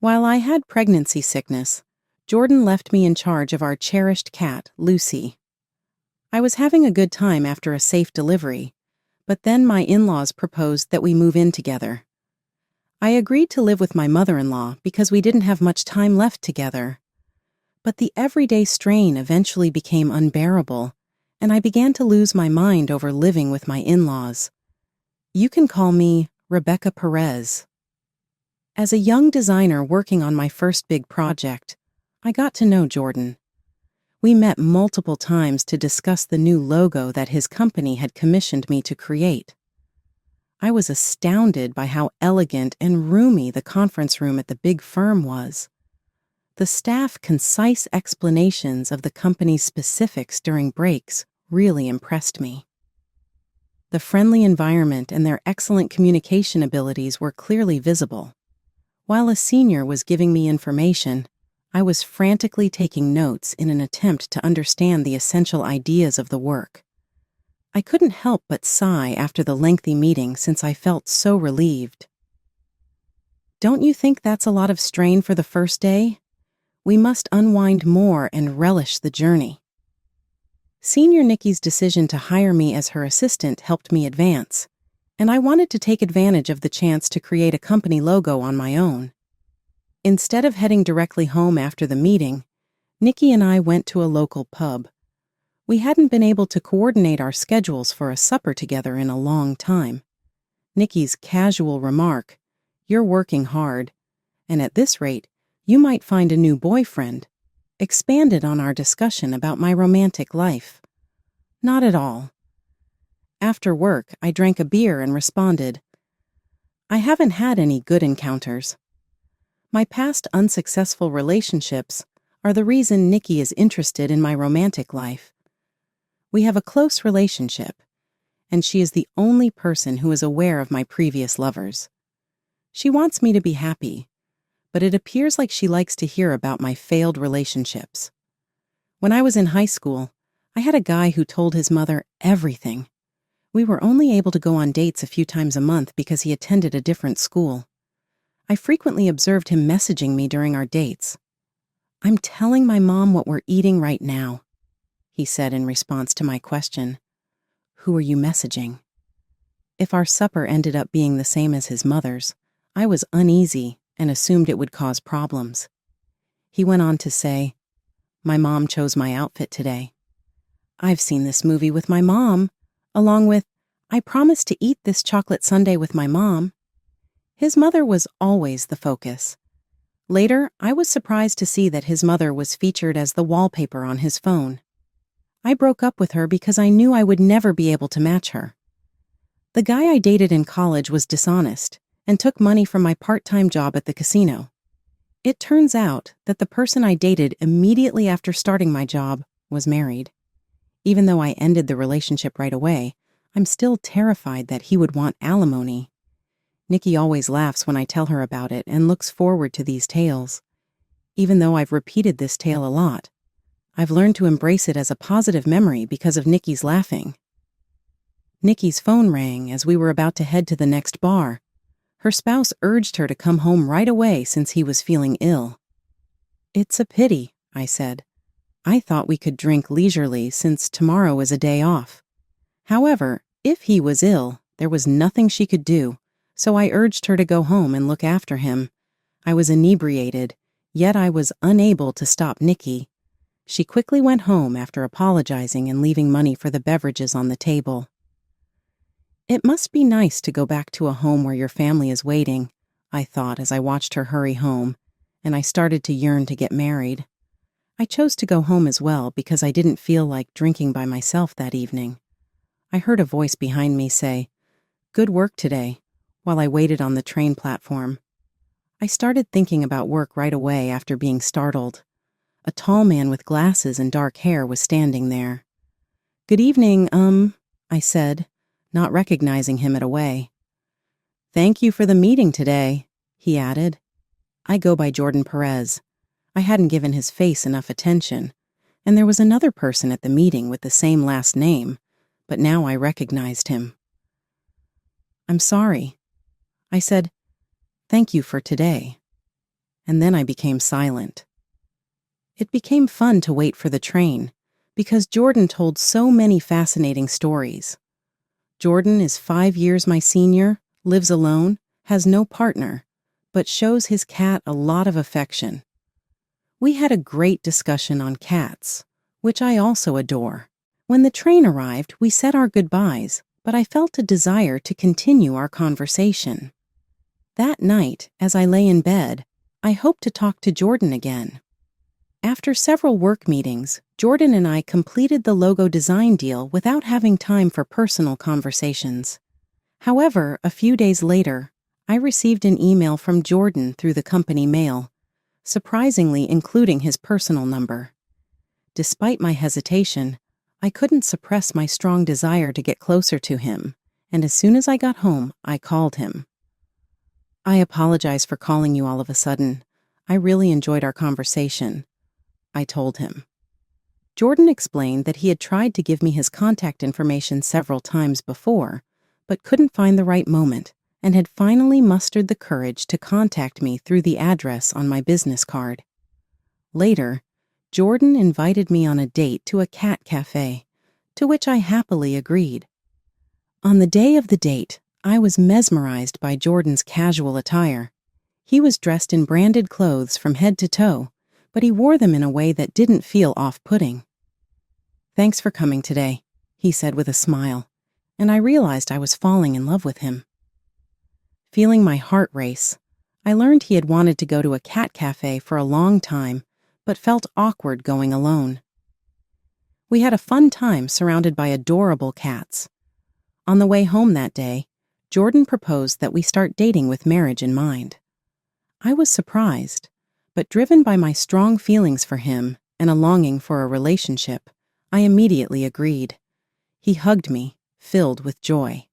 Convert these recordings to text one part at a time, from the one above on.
While I had pregnancy sickness, Jordan left me in charge of our cherished cat, Lucy. I was having a good time after a safe delivery, but then my in-laws proposed that we move in together. I agreed to live with my mother-in-law because we didn't have much time left together. But the everyday strain eventually became unbearable, and I began to lose my mind over living with my in-laws. You can call me Rebecca Perez. As a young designer working on my first big project, I got to know Jordan. We met multiple times to discuss the new logo that his company had commissioned me to create. I was astounded by how elegant and roomy the conference room at the big firm was. The staff's concise explanations of the company's specifics during breaks really impressed me. The friendly environment and their excellent communication abilities were clearly visible. While a senior was giving me information, I was frantically taking notes in an attempt to understand the essential ideas of the work. I couldn't help but sigh after the lengthy meeting since I felt so relieved. Don't you think that's a lot of strain for the first day? We must unwind more and relish the journey. Senior Nikki's decision to hire me as her assistant helped me advance, and I wanted to take advantage of the chance to create a company logo on my own. Instead of heading directly home after the meeting, Nikki and I went to a local pub. We hadn't been able to coordinate our schedules for a supper together in a long time. Nikki's casual remark, "You're working hard, and at this rate, you might find a new boyfriend," expanded on our discussion about my romantic life. Not at all. After work, I drank a beer and responded, "I haven't had any good encounters. My past unsuccessful relationships are the reason Nikki is interested in my romantic life. We have a close relationship, and she is the only person who is aware of my previous lovers. She wants me to be happy, but it appears like she likes to hear about my failed relationships. When I was in high school, I had a guy who told his mother everything. We were only able to go on dates a few times a month because he attended a different school. I frequently observed him messaging me during our dates. "I'm telling my mom what we're eating right now," he said in response to my question. "Who are you messaging?" If our supper ended up being the same as his mother's, I was uneasy and assumed it would cause problems. He went on to say, "My mom chose my outfit today. I've seen this movie with my mom," along with, "I promised to eat this chocolate sundae with my mom." His mother was always the focus. Later, I was surprised to see that his mother was featured as the wallpaper on his phone. I broke up with her because I knew I would never be able to match her. The guy I dated in college was dishonest and took money from my part-time job at the casino. It turns out that the person I dated immediately after starting my job was married. Even though I ended the relationship right away, I'm still terrified that he would want alimony. Nikki always laughs when I tell her about it and looks forward to these tales. Even though I've repeated this tale a lot, I've learned to embrace it as a positive memory because of Nikki's laughing. Nikki's phone rang as we were about to head to the next bar. Her spouse urged her to come home right away since he was feeling ill. "It's a pity," I said. "I thought we could drink leisurely since tomorrow is a day off." However, if he was ill, there was nothing she could do, so I urged her to go home and look after him. I was inebriated, yet I was unable to stop Nikki. She quickly went home after apologizing and leaving money for the beverages on the table. It must be nice to go back to a home where your family is waiting, I thought as I watched her hurry home, and I started to yearn to get married. I chose to go home as well because I didn't feel like drinking by myself that evening. I heard a voice behind me say, "Good work today," while I waited on the train platform. I started thinking about work right away after being startled. A tall man with glasses and dark hair was standing there. "Good evening, I said, not recognizing him at away. "Thank you for the meeting today," he added. "I go by Jordan Perez." I hadn't given his face enough attention, and there was another person at the meeting with the same last name, but now I recognized him. "I'm sorry." I said, "Thank you for today." and then I became silent. It became fun to wait for the train, because Jordan told so many fascinating stories. Jordan is 5 years my senior, lives alone, has no partner, but shows his cat a lot of affection. We had a great discussion on cats, which I also adore. When the train arrived, we said our goodbyes, but I felt a desire to continue our conversation. That night, as I lay in bed, I hoped to talk to Jordan again. After several work meetings, Jordan and I completed the logo design deal without having time for personal conversations. However, a few days later, I received an email from Jordan through the company mail, surprisingly including his personal number. Despite my hesitation, I couldn't suppress my strong desire to get closer to him, and as soon as I got home, I called him. "I apologize for calling you all of a sudden. I really enjoyed our conversation," I told him. Jordan explained that he had tried to give me his contact information several times before, but couldn't find the right moment, and had finally mustered the courage to contact me through the address on my business card. Later, Jordan invited me on a date to a cat cafe, to which I happily agreed. On the day of the date, I was mesmerized by Jordan's casual attire. He was dressed in branded clothes from head to toe, but he wore them in a way that didn't feel off-putting. "Thanks for coming today," he said with a smile, and I realized I was falling in love with him. Feeling my heart race, I learned he had wanted to go to a cat cafe for a long time, but felt awkward going alone. We had a fun time surrounded by adorable cats. On the way home that day, Jordan proposed that we start dating with marriage in mind. I was surprised, but driven by my strong feelings for him and a longing for a relationship, I immediately agreed. He hugged me, filled with joy.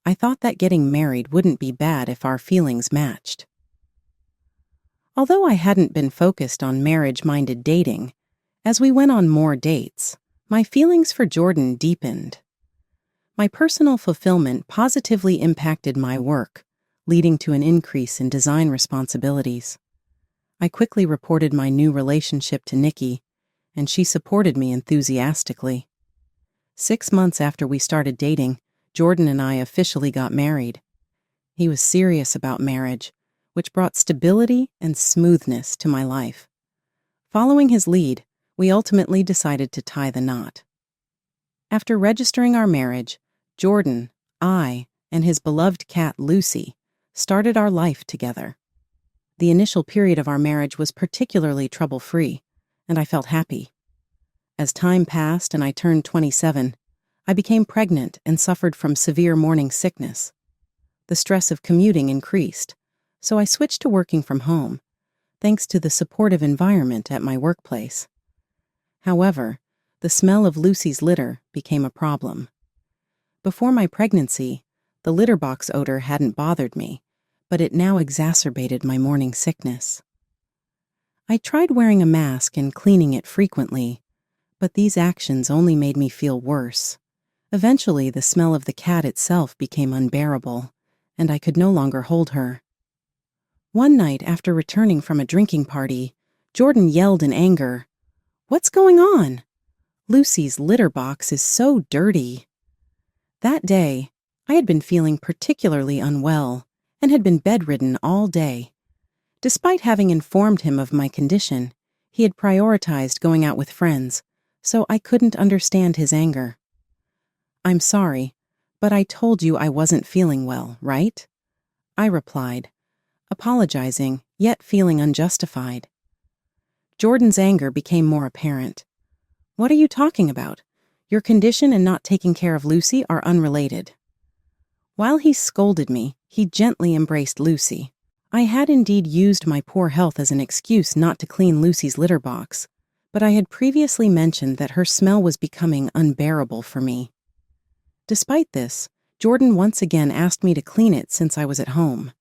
I thought that getting married wouldn't be bad if our feelings matched. Although I hadn't been focused on marriage-minded dating, as we went on more dates, my feelings for Jordan deepened. My personal fulfillment positively impacted my work, leading to an increase in design responsibilities. I quickly reported my new relationship to Nikki, and she supported me enthusiastically. 6 months after we started dating, Jordan and I officially got married. He was serious about marriage, which brought stability and smoothness to my life. Following his lead, we ultimately decided to tie the knot. After registering our marriage, Jordan, I, and his beloved cat Lucy started our life together. The initial period of our marriage was particularly trouble-free, and I felt happy. As time passed and I turned 27, I became pregnant and suffered from severe morning sickness. The stress of commuting increased, so I switched to working from home, thanks to the supportive environment at my workplace. However, the smell of Lucy's litter became a problem. Before my pregnancy, the litter box odor hadn't bothered me, but it now exacerbated my morning sickness. I tried wearing a mask and cleaning it frequently, but these actions only made me feel worse. Eventually, the smell of the cat itself became unbearable, and I could no longer hold her. One night after returning from a drinking party, Jordan yelled in anger, "What's going on? Lucy's litter box is so dirty." That day, I had been feeling particularly unwell and had been bedridden all day. Despite having informed him of my condition, he had prioritized going out with friends, so I couldn't understand his anger. "I'm sorry, but I told you I wasn't feeling well, right?" I replied, apologizing, yet feeling unjustified. Jordan's anger became more apparent. "What are you talking about? Your condition and not taking care of Lucy are unrelated." While he scolded me, he gently embraced Lucy. I had indeed used my poor health as an excuse not to clean Lucy's litter box, but I had previously mentioned that her smell was becoming unbearable for me. Despite this, Jordan once again asked me to clean it since I was at home.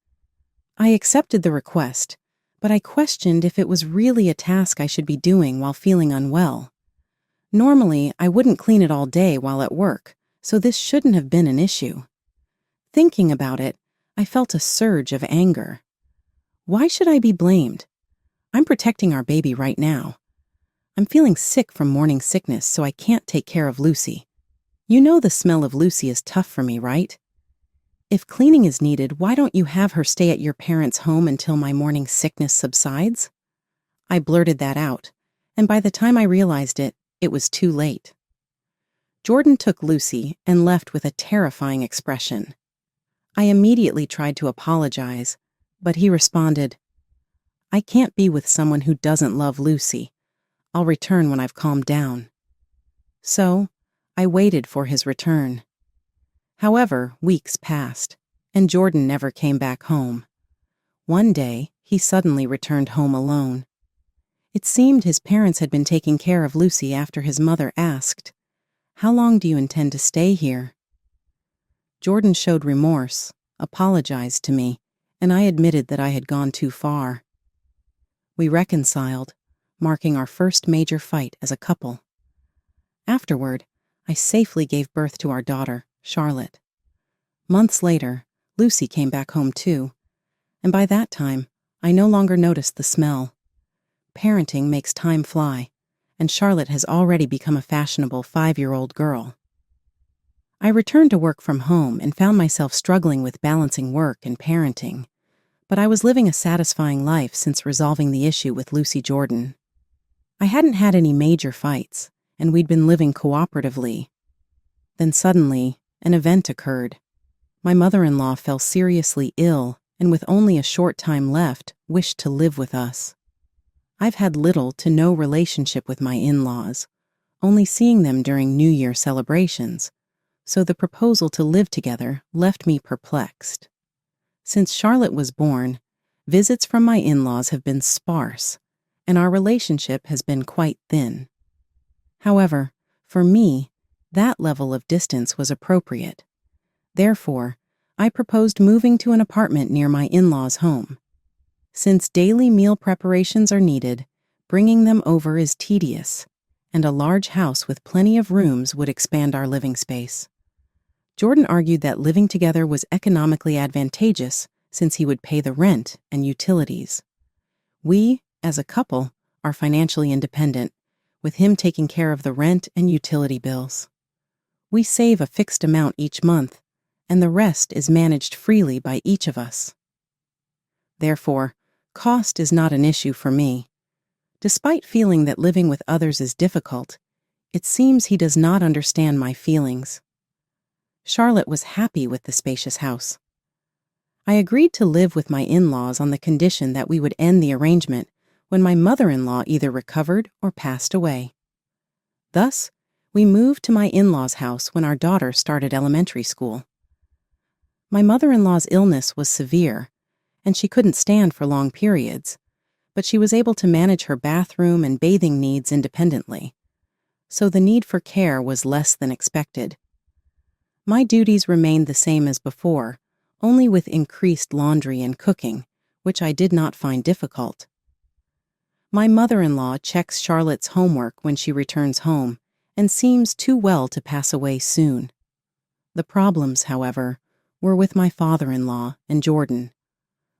I accepted the request, but I questioned if it was really a task I should be doing while feeling unwell. Normally, I wouldn't clean it all day while at work, so this shouldn't have been an issue. Thinking about it, I felt a surge of anger. Why should I be blamed? I'm protecting our baby right now. I'm feeling sick from morning sickness, so I can't take care of Lucy. You know the smell of Lucy is tough for me, right? If cleaning is needed, why don't you have her stay at your parents' home until my morning sickness subsides? I blurted that out, and by the time I realized it, it was too late. Jordan took Lucy and left with a terrifying expression. I immediately tried to apologize, but he responded, "I can't be with someone who doesn't love Lucy. I'll return when I've calmed down." So, I waited for his return. However, weeks passed, and Jordan never came back home. One day, he suddenly returned home alone. It seemed his parents had been taking care of Lucy after his mother asked, "How long do you intend to stay here?" Jordan showed remorse, apologized to me, and I admitted that I had gone too far. We reconciled, marking our first major fight as a couple. Afterward, I safely gave birth to our daughter, Charlotte. Months later, Lucy came back home too, and by that time, I no longer noticed the smell. Parenting makes time fly, and Charlotte has already become a fashionable 5-year-old girl. I returned to work from home and found myself struggling with balancing work and parenting, but I was living a satisfying life since resolving the issue with Lucy Jordan. I hadn't had any major fights, and we'd been living cooperatively. Then suddenly, an event occurred. My mother-in-law fell seriously ill and with only a short time left, wished to live with us. I've had little to no relationship with my in-laws, only seeing them during New Year celebrations, so the proposal to live together left me perplexed. Since Charlotte was born, visits from my in-laws have been sparse, and our relationship has been quite thin. However, for me, that level of distance was appropriate. Therefore, I proposed moving to an apartment near my in-laws' home. Since daily meal preparations are needed, bringing them over is tedious, and a large house with plenty of rooms would expand our living space. Jordan argued that living together was economically advantageous since he would pay the rent and utilities. We, as a couple, are financially independent, with him taking care of the rent and utility bills. We save a fixed amount each month, and the rest is managed freely by each of us. Therefore, cost is not an issue for me. Despite feeling that living with others is difficult, it seems he does not understand my feelings. Charlotte was happy with the spacious house. I agreed to live with my in-laws on the condition that we would end the arrangement when my mother-in-law either recovered or passed away. Thus, we moved to my in-laws' house when our daughter started elementary school. My mother-in-law's illness was severe, and she couldn't stand for long periods, but she was able to manage her bathroom and bathing needs independently, so the need for care was less than expected. My duties remained the same as before, only with increased laundry and cooking, which I did not find difficult. My mother-in-law checks Charlotte's homework when she returns home and seems too well to pass away soon. The problems, however, were with my father-in-law and Jordan.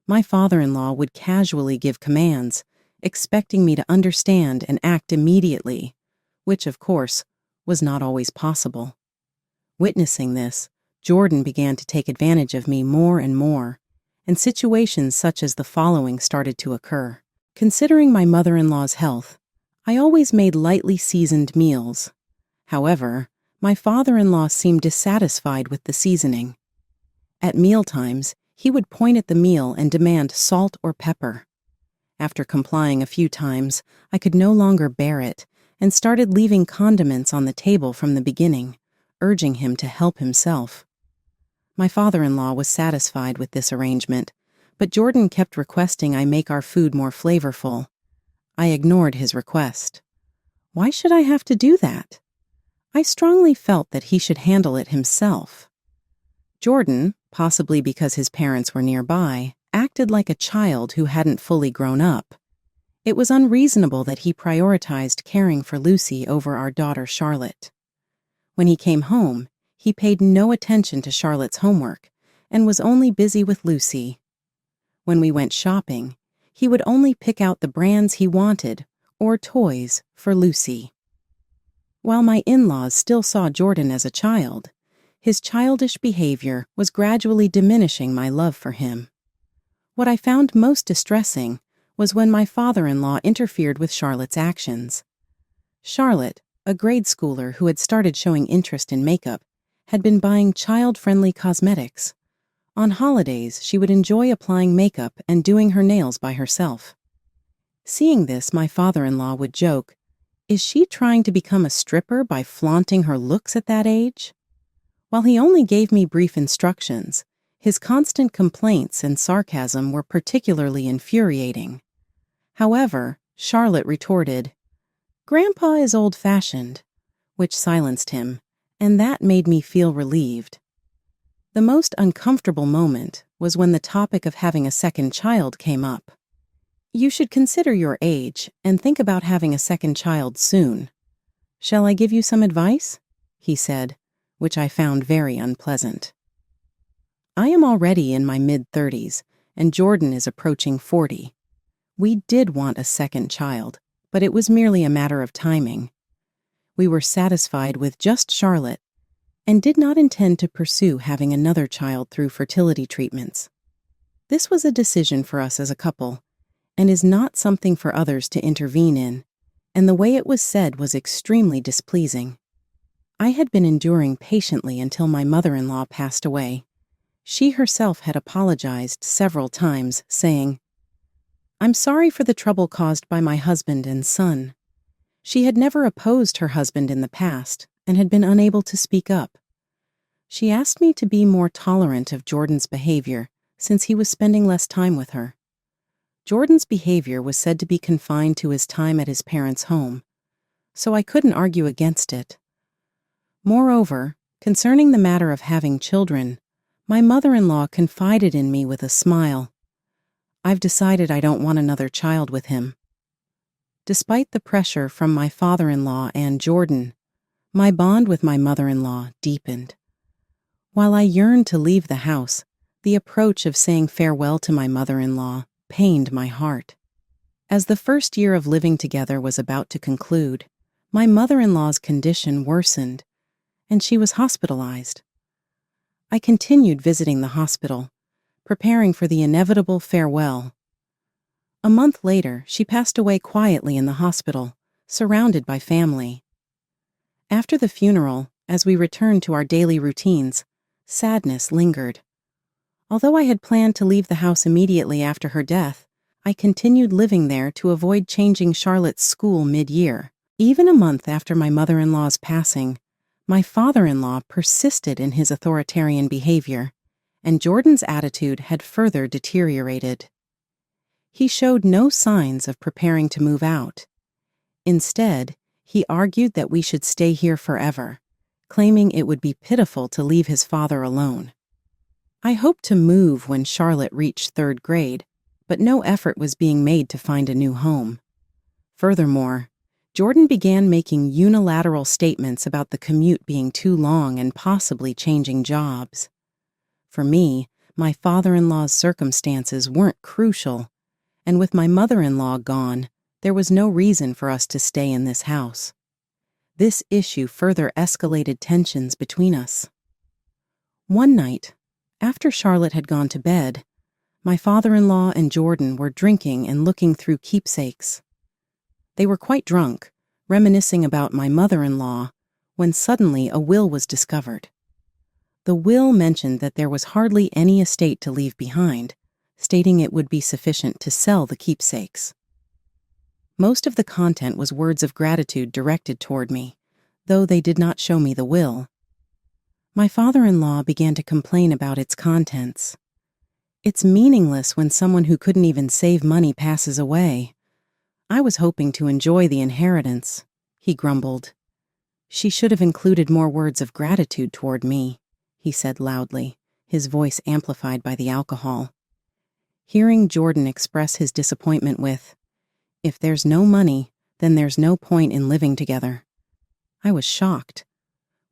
My father-in-law would casually give commands, expecting me to understand and act immediately, which, of course, was not always possible. Witnessing this, Jordan began to take advantage of me more and more, and situations such as the following started to occur. Considering my mother-in-law's health, I always made lightly seasoned meals. However, my father-in-law seemed dissatisfied with the seasoning. At mealtimes, he would point at the meal and demand salt or pepper. After complying a few times, I could no longer bear it and started leaving condiments on the table from the beginning, urging him to help himself. My father-in-law was satisfied with this arrangement, but Jordan kept requesting I make our food more flavorful. I ignored his request. Why should I have to do that? I strongly felt that he should handle it himself. Jordan, possibly because his parents were nearby, acted like a child who hadn't fully grown up. It was unreasonable that he prioritized caring for Lucy over our daughter Charlotte. When he came home, he paid no attention to Charlotte's homework and was only busy with Lucy. When we went shopping, he would only pick out the brands he wanted or toys for Lucy. While my in-laws still saw Jordan as a child, his childish behavior was gradually diminishing my love for him. What I found most distressing was when my father-in-law interfered with Charlotte's actions. Charlotte, a grade schooler who had started showing interest in makeup, had been buying child-friendly cosmetics. On holidays, she would enjoy applying makeup and doing her nails by herself. Seeing this, my father-in-law would joke, "Is she trying to become a stripper by flaunting her looks at that age?" While he only gave me brief instructions, his constant complaints and sarcasm were particularly infuriating. However, Charlotte retorted, "Grandpa is old-fashioned," which silenced him, and that made me feel relieved. The most uncomfortable moment was when the topic of having a second child came up. "You should consider your age and think about having a second child soon. Shall I give you some advice?" he said, which I found very unpleasant. I am already in my mid-30s, and Jordan is approaching 40. We did want a second child, but it was merely a matter of timing. We were satisfied with just Charlotte and did not intend to pursue having another child through fertility treatments. This was a decision for us as a couple, and is not something for others to intervene in, and the way it was said was extremely displeasing. I had been enduring patiently until my mother-in-law passed away. She herself had apologized several times, saying, "I'm sorry for the trouble caused by my husband and son." She had never opposed her husband in the past and had been unable to speak up. She asked me to be more tolerant of Jordan's behavior since he was spending less time with her. Jordan's behavior was said to be confined to his time at his parents' home, so I couldn't argue against it. Moreover, concerning the matter of having children, my mother-in-law confided in me with a smile, "I've decided I don't want another child with him." Despite the pressure from my father-in-law and Jordan, my bond with my mother-in-law deepened. While I yearned to leave the house, the approach of saying farewell to my mother-in-law pained my heart. As the first year of living together was about to conclude, my mother-in-law's condition worsened, and she was hospitalized. I continued visiting the hospital, preparing for the inevitable farewell. A month later, she passed away quietly in the hospital, surrounded by family. After the funeral, as we returned to our daily routines, sadness lingered. Although I had planned to leave the house immediately after her death, I continued living there to avoid changing Charlotte's school mid-year. Even a month after my mother-in-law's passing, my father-in-law persisted in his authoritarian behavior, and Jordan's attitude had further deteriorated. He showed no signs of preparing to move out. Instead, he argued that we should stay here forever, claiming it would be pitiful to leave his father alone. I hoped to move when Charlotte reached 3rd grade, but no effort was being made to find a new home. Furthermore, Jordan began making unilateral statements about the commute being too long and possibly changing jobs. For me, my father-in-law's circumstances weren't crucial, and with my mother-in-law gone, there was no reason for us to stay in this house. This issue further escalated tensions between us. One night, after Charlotte had gone to bed, my father-in-law and Jordan were drinking and looking through keepsakes. They were quite drunk, reminiscing about my mother-in-law, when suddenly a will was discovered. The will mentioned that there was hardly any estate to leave behind, stating it would be sufficient to sell the keepsakes. Most of the content was words of gratitude directed toward me, though they did not show me the will. My father-in-law began to complain about its contents. "It's meaningless when someone who couldn't even save money passes away. I was hoping to enjoy the inheritance," he grumbled. "She should have included more words of gratitude toward me," he said loudly, his voice amplified by the alcohol. Hearing Jordan express his disappointment with, "If there's no money, then there's no point in living together," I was shocked.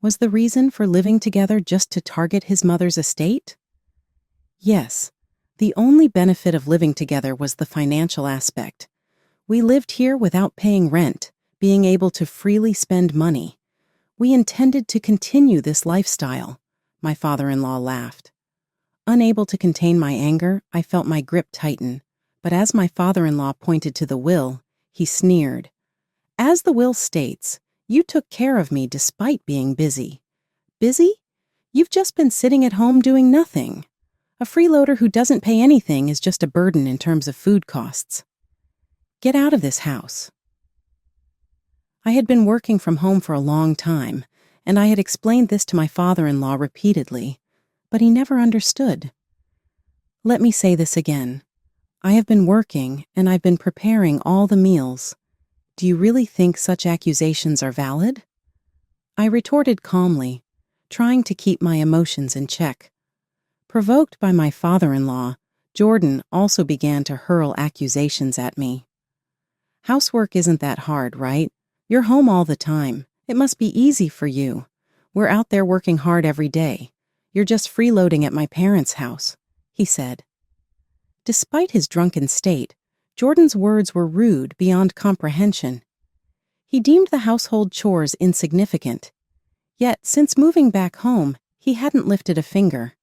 Was the reason for living together just to target his mother's estate? Yes, The only benefit of living together was the financial aspect. We lived here without paying rent, being able to freely spend money. We intended to continue this lifestyle, my father-in-law laughed. Unable to contain my anger, I felt my grip tighten, but as my father-in-law pointed to the will, he sneered. As the will states, you took care of me despite being busy. Busy? You've just been sitting at home doing nothing. A freeloader who doesn't pay anything is just a burden in terms of food costs. Get out of this house. I had been working from home for a long time, and I had explained this to my father-in-law repeatedly, but he never understood. Let me say this again. I have been working, and I've been preparing all the meals. Do you really think such accusations are valid? I retorted calmly, trying to keep my emotions in check. Provoked by my father-in-law, Jordan also began to hurl accusations at me. Housework isn't that hard, right? You're home all the time. It must be easy for you. We're out there working hard every day. You're just freeloading at my parents' house, he said. Despite his drunken state, Jordan's words were rude beyond comprehension. He deemed the household chores insignificant. Yet, since moving back home, he hadn't lifted a finger.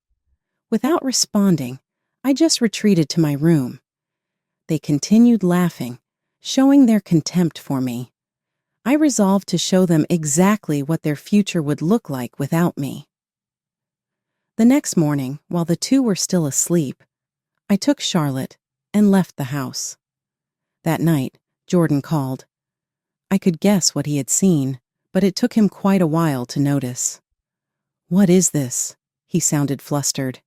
Without responding, I just retreated to my room. They continued laughing, showing their contempt for me. I resolved to show them exactly what their future would look like without me. The next morning, while the two were still asleep, I took Charlotte and left the house. That night, Jordan called. I could guess what he had seen, but it took him quite a while to notice. What is this? He sounded flustered.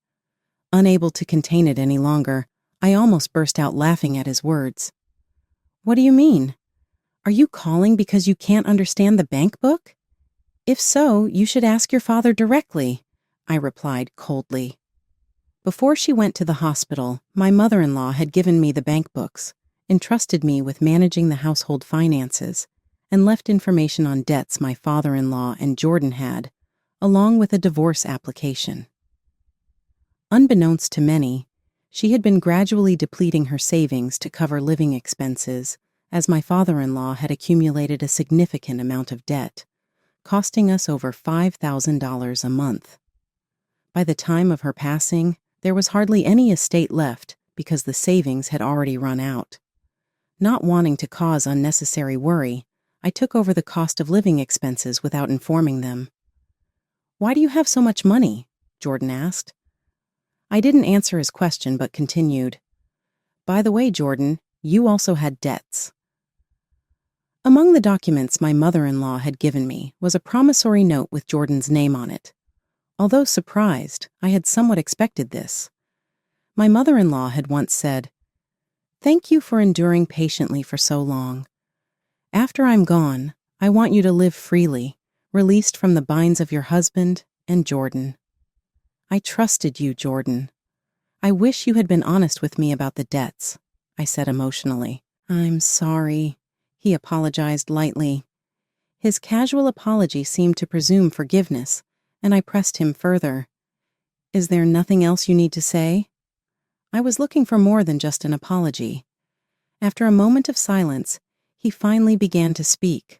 Unable to contain it any longer, I almost burst out laughing at his words. What do you mean? Are you calling because you can't understand the bank book? If so, you should ask your father directly, I replied coldly. Before she went to the hospital, my mother-in-law had given me the bank books, entrusted me with managing the household finances, and left information on debts my father-in-law and Jordan had, along with a divorce application. Unbeknownst to many, she had been gradually depleting her savings to cover living expenses, as my father-in-law had accumulated a significant amount of debt, costing us over $5,000 a month. By the time of her passing, there was hardly any estate left because the savings had already run out. Not wanting to cause unnecessary worry, I took over the cost of living expenses without informing them. Why do you have so much money? Jordan asked. I didn't answer his question but continued. By the way, Jordan, you also had debts. Among the documents my mother-in-law had given me was a promissory note with Jordan's name on it. Although surprised, I had somewhat expected this. My mother-in-law had once said, "Thank you for enduring patiently for so long. After I'm gone, I want you to live freely, released from the binds of your husband and Jordan. I trusted you, Jordan. I wish you had been honest with me about the debts," I said emotionally. I'm sorry, he apologized lightly. His casual apology seemed to presume forgiveness, and I pressed him further. Is there nothing else you need to say? I was looking for more than just an apology. After a moment of silence, he finally began to speak.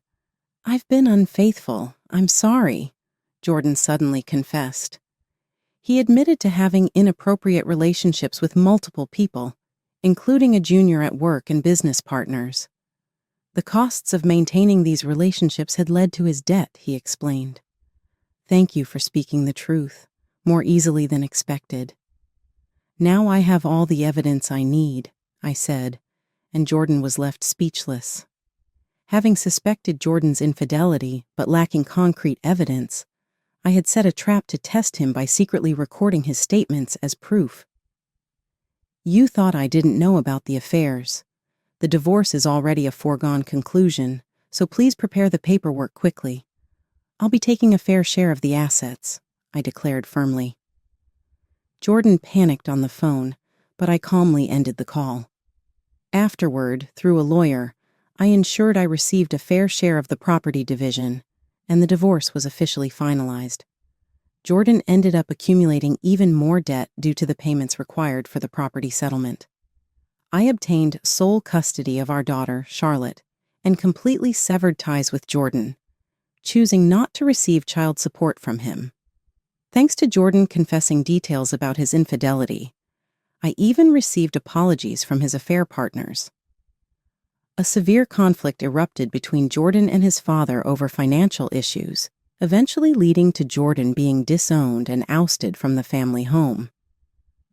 I've been unfaithful. I'm sorry, Jordan suddenly confessed. He admitted to having inappropriate relationships with multiple people, including a junior at work and business partners. The costs of maintaining these relationships had led to his debt, he explained. Thank you for speaking the truth, more easily than expected. Now I have all the evidence I need, I said, and Jordan was left speechless. Having suspected Jordan's infidelity, but lacking concrete evidence, I had set a trap to test him by secretly recording his statements as proof. You thought I didn't know about the affairs. The divorce is already a foregone conclusion, so please prepare the paperwork quickly. I'll be taking a fair share of the assets, I declared firmly. Jordan panicked on the phone, but I calmly ended the call. Afterward, through a lawyer, I ensured I received a fair share of the property division, and the divorce was officially finalized. Jordan ended up accumulating even more debt due to the payments required for the property settlement. I obtained sole custody of our daughter, Charlotte, and completely severed ties with Jordan, choosing not to receive child support from him. Thanks to Jordan confessing details about his infidelity, I even received apologies from his affair partners. A severe conflict erupted between Jordan and his father over financial issues, eventually leading to Jordan being disowned and ousted from the family home.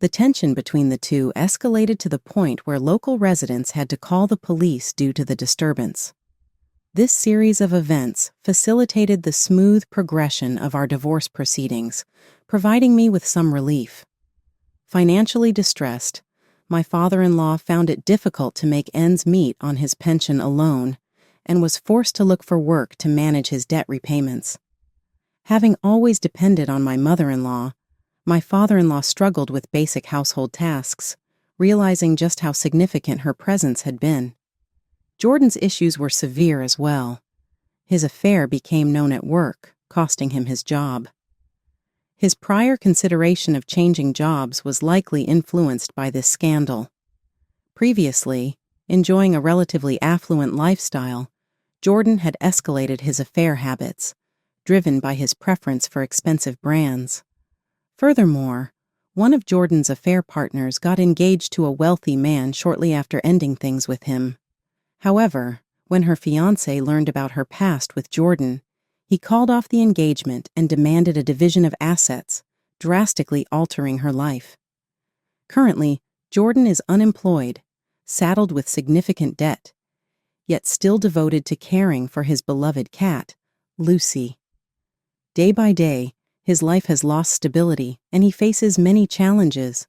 The tension between the two escalated to the point where local residents had to call the police due to the disturbance. This series of events facilitated the smooth progression of our divorce proceedings, providing me with some relief. Financially distressed, my father-in-law found it difficult to make ends meet on his pension alone and was forced to look for work to manage his debt repayments. Having always depended on my mother-in-law, my father-in-law struggled with basic household tasks, realizing just how significant her presence had been. Jordan's issues were severe as well. His affair became known at work, costing him his job. His prior consideration of changing jobs was likely influenced by this scandal. Previously, enjoying a relatively affluent lifestyle, Jordan had escalated his affair habits, driven by his preference for expensive brands. Furthermore, one of Jordan's affair partners got engaged to a wealthy man shortly after ending things with him. However, when her fiancé learned about her past with Jordan, he called off the engagement and demanded a division of assets, drastically altering her life. Currently, Jordan is unemployed, saddled with significant debt, yet still devoted to caring for his beloved cat, Lucy. Day by day, his life has lost stability and he faces many challenges.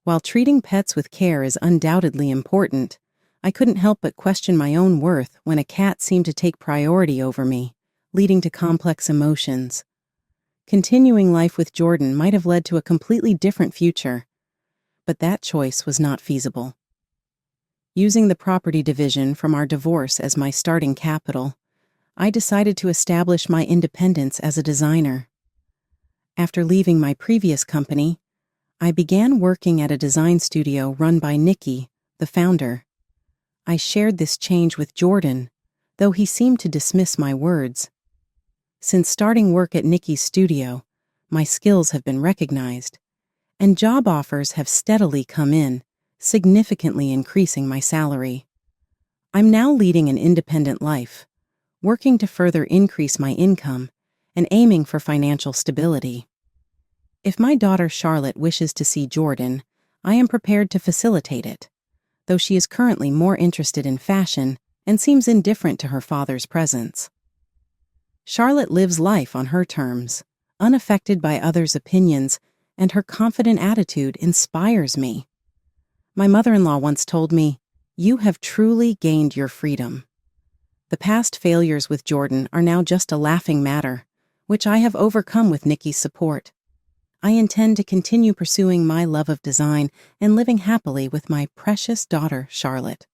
While treating pets with care is undoubtedly important, I couldn't help but question my own worth when a cat seemed to take priority over me, leading to complex emotions. Continuing life with Jordan might have led to a completely different future, but that choice was not feasible. Using the property division from our divorce as my starting capital, I decided to establish my independence as a designer. After leaving my previous company, I began working at a design studio run by Nikki, the founder. I shared this change with Jordan, though he seemed to dismiss my words. Since starting work at Nikki's studio, my skills have been recognized, and job offers have steadily come in, significantly increasing my salary. I'm now leading an independent life, working to further increase my income and aiming for financial stability. If my daughter Charlotte wishes to see Jordan, I am prepared to facilitate it, though she is currently more interested in fashion and seems indifferent to her father's presence. Charlotte lives life on her terms, unaffected by others' opinions, and her confident attitude inspires me. My mother-in-law once told me, "You have truly gained your freedom." The past failures with Jordan are now just a laughing matter, which I have overcome with Nikki's support. I intend to continue pursuing my love of design and living happily with my precious daughter, Charlotte.